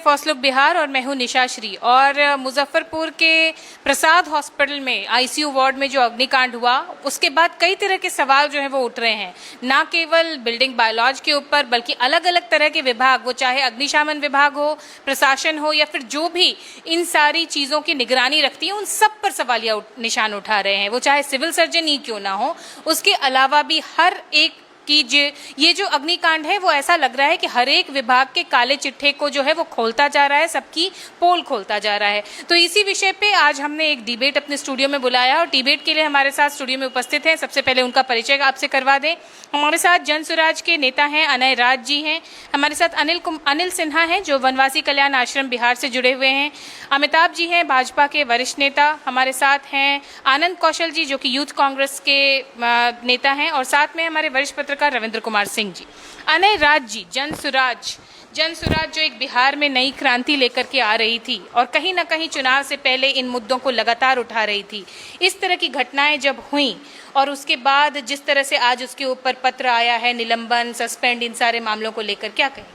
फॉसलुक बिहार और मैं हूं निशा श्री। और मुजफ्फरपुर के प्रसाद हॉस्पिटल में आईसीयू वार्ड में जो अग्निकांड हुआ उसके बाद कई तरह के सवाल जो हैं वो उठ रहे हैं, ना केवल बिल्डिंग बायोलॉज के ऊपर बल्कि अलग अलग तरह के विभाग, वो चाहे अग्निशमन विभाग हो, प्रशासन हो या फिर जो भी इन सारी चीज़ों की निगरानी रखती है, उन सब पर सवालिया निशान उठा रहे हैं। वो चाहे सिविल सर्जन ही क्यों ना हो, उसके अलावा भी हर एक कि ये जो अग्निकांड है वो ऐसा लग रहा है कि हर एक विभाग के काले चिट्ठे को जो है वो खोलता जा रहा है, सबकी पोल खोलता जा रहा है। तो इसी विषय पे आज हमने एक डिबेट अपने स्टूडियो में बुलाया और डिबेट के लिए हमारे साथ स्टूडियो में उपस्थित हैं। सबसे पहले उनका परिचय आपसे करवा दें। हमारे साथ जन स्वराज के नेता हैं अनय राज जी हैं, हमारे साथ अनिल सिन्हा हैं जो वनवासी कल्याण आश्रम बिहार से जुड़े हुए हैं, अमिताभ जी हैं भाजपा के वरिष्ठ नेता, हमारे साथ हैं आनंद कौशल जी जो कि यूथ कांग्रेस के नेता हैं, और साथ में हमारे वरिष्ठ पत्रकार रविंद्र कुमार सिंह जी। अनय राज जी, जन स्वराज जो एक बिहार में नई क्रांति लेकर के आ रही थी और कहीं ना कहीं चुनाव से पहले इन मुद्दों को लगातार उठा रही थी, इस तरह की घटनाएं जब हुई और उसके बाद जिस तरह से आज उसके ऊपर पत्र आया है, निलंबन, सस्पेंड, इन सारे मामलों को लेकर क्या कहें?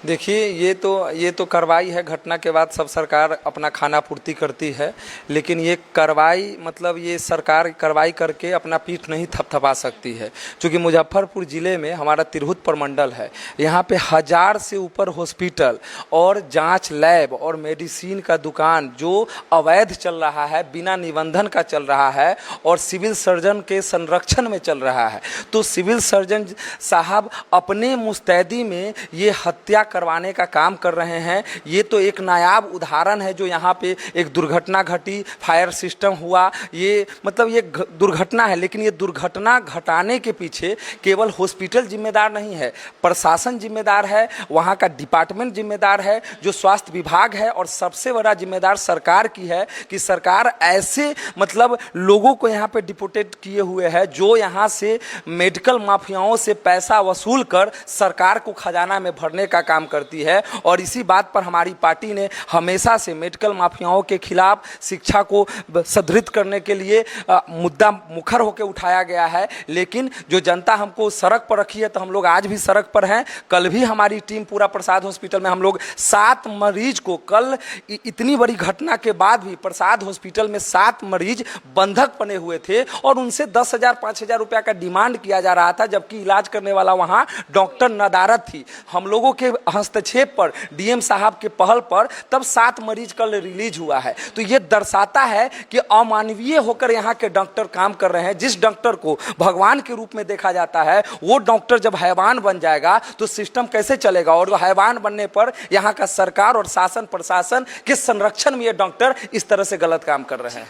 देखिए, ये तो कार्रवाई है। घटना के बाद सब सरकार अपना खाना पूर्ति करती है, लेकिन ये कार्रवाई मतलब ये सरकार कार्रवाई करके अपना पीठ नहीं थपथपा सकती है। क्योंकि मुजफ्फरपुर ज़िले में हमारा तिरहुत प्रमंडल है, यहाँ पे 1000 से ऊपर हॉस्पिटल और जांच लैब और मेडिसिन का दुकान जो अवैध चल रहा है, बिना निबंधन का चल रहा है और सिविल सर्जन के संरक्षण में चल रहा है। तो सिविल सर्जन साहब अपने मुस्तैदी में ये हत्या करवाने का काम कर रहे हैं। ये तो एक नायाब उदाहरण है जो यहाँ पे एक दुर्घटना घटी, फायर सिस्टम हुआ, ये मतलब ये दुर्घटना है। लेकिन ये दुर्घटना घटाने के पीछे केवल हॉस्पिटल जिम्मेदार नहीं है, प्रशासन जिम्मेदार है, वहाँ का डिपार्टमेंट जिम्मेदार है, जो स्वास्थ्य विभाग है, और सबसे बड़ा जिम्मेदार सरकार की है कि सरकार ऐसे मतलब लोगों को यहाँ पे डिपोटेट किए हुए है जो यहाँ से मेडिकल माफियाओं से पैसा वसूल कर सरकार को खजाना में भरने का काम करती है। और इसी बात पर हमारी पार्टी ने हमेशा से मेडिकल माफियाओं के खिलाफ शिक्षा को सुदृढ़ करने के लिए मुद्दा मुखर होकर उठाया गया है। लेकिन जो जनता हमको सड़क पर रखी है तो हम लोग आज भी सड़क पर हैं। कल भी हमारी टीम पूरा प्रसाद हॉस्पिटल में हम लोग 7 मरीज को, कल इतनी बड़ी घटना के बाद भी प्रसाद हॉस्पिटल में 7 मरीज बंधक बने हुए थे और उनसे 10,000 5,000 रुपया का डिमांड किया जा रहा था, जबकि इलाज करने वाला वहाँ डॉक्टर नदारत थी। हम लोगों के हस्तक्षेप पर, डीएम साहब के पहल पर तब 7 मरीज कल रिलीज हुआ है। तो ये दर्शाता है कि अमानवीय होकर यहाँ के डॉक्टर काम कर रहे हैं। जिस डॉक्टर को भगवान के रूप में देखा जाता है, वो डॉक्टर जब हैवान बन जाएगा तो सिस्टम कैसे चलेगा? और हैवान बनने पर यहाँ का सरकार और शासन प्रशासन के संरक्षण में ये डॉक्टर इस तरह से गलत काम कर रहे हैं।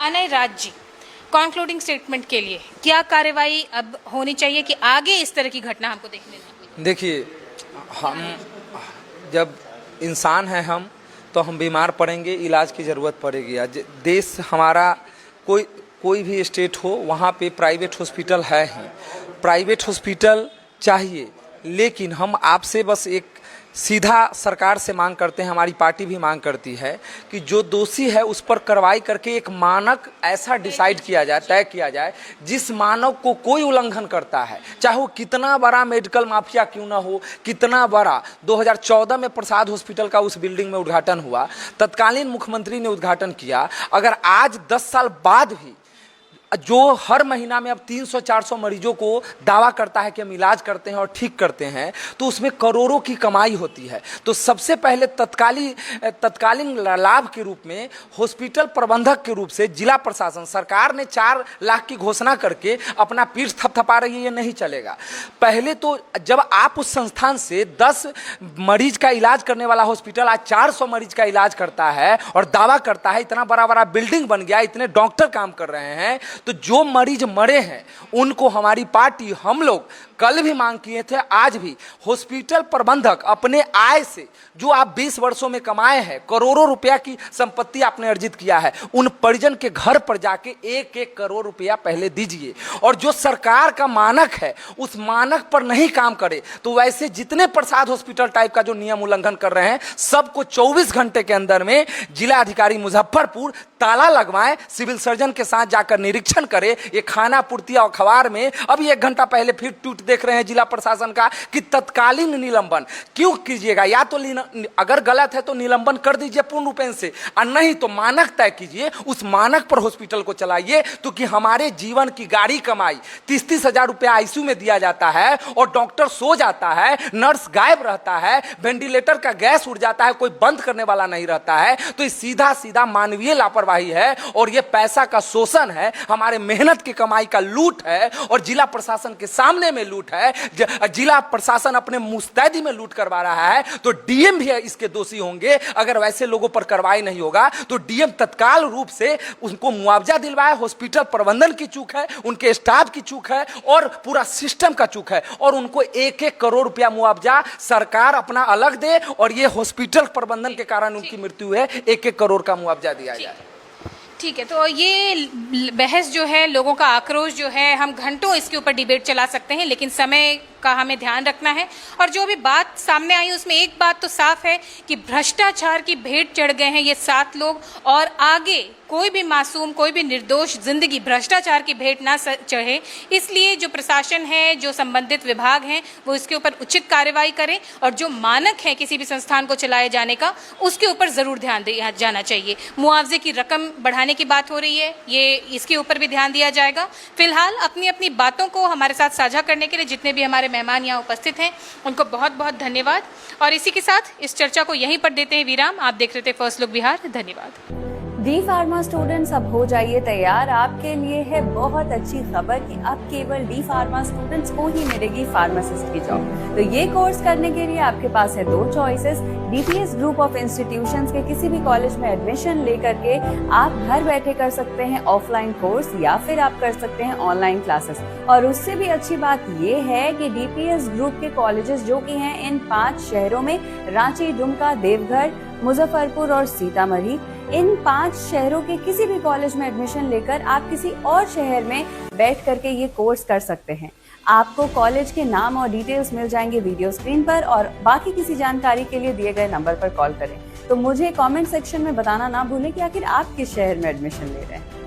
अनय राज जी, कंक्लूडिंग स्टेटमेंट के लिए क्या कार्रवाई अब होनी चाहिए कि आगे इस तरह की घटना हमको देखने न? देखिए, हम जब इंसान हैं हम तो हम बीमार पड़ेंगे, इलाज की ज़रूरत पड़ेगी। देश हमारा कोई भी स्टेट हो, वहाँ पे प्राइवेट हॉस्पिटल है ही, प्राइवेट हॉस्पिटल चाहिए। लेकिन हम आपसे बस एक सीधा सरकार से मांग करते हैं, हमारी पार्टी भी मांग करती है कि जो दोषी है उस पर कार्रवाई करके एक मानक ऐसा डिसाइड किया जाए, तय किया जाए, जिस मानक को कोई उल्लंघन करता है, चाहे वो कितना बड़ा मेडिकल माफिया क्यों ना हो, कितना बड़ा। 2014 में प्रसाद हॉस्पिटल का उस बिल्डिंग में उद्घाटन हुआ, तत्कालीन मुख्यमंत्री ने उद्घाटन किया। अगर आज 10 साल बाद भी जो हर महीना में अब 300-400 मरीजों को दावा करता है कि हम इलाज करते हैं और ठीक करते हैं, तो उसमें करोड़ों की कमाई होती है। तो सबसे पहले तत्कालीन लाभ के रूप में हॉस्पिटल प्रबंधक के रूप से जिला प्रशासन, सरकार ने 4 लाख की घोषणा करके अपना पीठ थपथपा रही है, ये नहीं चलेगा। पहले तो जब आप उस संस्थान से 10 मरीज का इलाज करने वाला हॉस्पिटल आज 400 मरीज का इलाज करता है और दावा करता है, इतना बड़ा बिल्डिंग बन गया, इतने डॉक्टर काम कर रहे हैं, तो जो मरीज मरे हैं उनको हमारी पार्टी, हम लोग कल भी मांग किए थे, आज भी हॉस्पिटल प्रबंधक अपने आय से जो आप 20 वर्षों में कमाए हैं, करोड़ों रुपया की संपत्ति आपने अर्जित किया है, उन परिजन के घर पर जाके 1-1 करोड़ रुपया पहले दीजिए। और जो सरकार का मानक है उस मानक पर नहीं काम करे तो वैसे जितने प्रसाद हॉस्पिटल टाइप का जो नियम उल्लंघन कर रहे हैं सबको 24 घंटे के अंदर में जिला अधिकारी मुजफ्फरपुर ताला लगवाएं, सिविल सर्जन के साथ जाकर निरीक्षण करे। ये खाना पूर्ति अखबार में अभी 1 घंटा पहले फिर ट्वीट देख रहे हैं जिला प्रशासन का कि तत्कालीन निलंबन क्यों कीजिएगा, या तो अगर गलत है तो निलंबन कर दीजिए पूर्ण रूपेण से, और नहीं तो मानक तय कीजिए, उस मानक पर हॉस्पिटल को चलाइए। तो कि हमारे जीवन की गाड़ी कमाई 30-30 हजार रुपया आईसीयू में दिया जाता है और डॉक्टर सो जाता है, नर्स गायब रहता है, वेंटिलेटर का गैस उड़ जाता है, कोई बंद करने वाला नहीं रहता है। तो ये सीधा सीधा मानवीय लापरवाही है और ये पैसा का शोषण है, हमारे मेहनत की कमाई का लूट है और जिला प्रशासन के सामने में लूट है। जिला प्रशासन अपने मुस्तैदी में लूट करवा रहा है, तो डीएम भी इसके दोषी होंगे। अगर वैसे लोगों पर कार्रवाई नहीं होगा तो डीएम तत्काल रूप से उनको मुआवजा दिलवाए। हॉस्पिटल प्रबंधन की चूक है, उनके स्टाफ की चूक है और पूरा सिस्टम का चूक है, और उनको 1-1 करोड़ रुपया मुआवजा सरकार अपना अलग दे और ये हॉस्पिटल प्रबंधन के कारण उनकी मृत्यु है, 1-1 करोड़ का मुआवजा दिया जाए। ठीक है, तो ये बहस जो है, लोगों का आक्रोश जो है, हम घंटों इसके ऊपर डिबेट चला सकते हैं, लेकिन समय का हमें ध्यान रखना है। और जो भी बात सामने आई उसमें एक बात तो साफ है कि भ्रष्टाचार की भेंट चढ़ गए हैं ये 7 लोग, और आगे कोई भी मासूम, कोई भी निर्दोष जिंदगी भ्रष्टाचार की भेंट ना चढ़े। इसलिए जो प्रशासन है, जो संबंधित विभाग हैं, वो इसके ऊपर उचित कार्रवाई करें और जो मानक है किसी भी संस्थान को चलाए जाने का, उसके ऊपर जरूर ध्यान दिया जाना चाहिए। मुआवजे की रकम बढ़ाने की बात हो रही है, ये इसके ऊपर भी ध्यान दिया जाएगा। फिलहाल अपनी अपनी बातों को हमारे साथ साझा करने के लिए जितने भी हमारे मेहमान यहाँ उपस्थित हैं, उनको बहुत बहुत धन्यवाद। और इसी के साथ इस चर्चा को यहीं पर देते हैं विराम। आप देख रहे थे फर्स्ट लुक बिहार। धन्यवाद। डी फार्मा स्टूडेंट्स, अब हो जाइए तैयार। आपके लिए है बहुत अच्छी खबर कि अब केवल डी फार्मा स्टूडेंट्स को ही मिलेगी फार्मासिस्ट की जॉब। तो ये कोर्स करने के लिए आपके पास है 2 choices. DPS group of institutions के किसी भी कॉलेज में एडमिशन लेकर के आप घर बैठे कर सकते हैं ऑफलाइन कोर्स, या फिर आप कर सकते हैं ऑनलाइन क्लासेस। और उससे भी अच्छी बात ये है कि डीपीएस ग्रुप के कॉलेजेस जो कि हैं इन 5 शहरों में, रांची, दुमका, देवघर, मुजफ्फरपुर और सीतामढ़ी, इन 5 शहरों के किसी भी कॉलेज में एडमिशन लेकर आप किसी और शहर में बैठ करके ये कोर्स कर सकते हैं। आपको कॉलेज के नाम और डिटेल्स मिल जाएंगे वीडियो स्क्रीन पर, और बाकी किसी जानकारी के लिए दिए गए नंबर पर कॉल करें। तो मुझे कमेंट सेक्शन में बताना ना भूलें कि आखिर आप किस शहर में एडमिशन ले रहे हैं।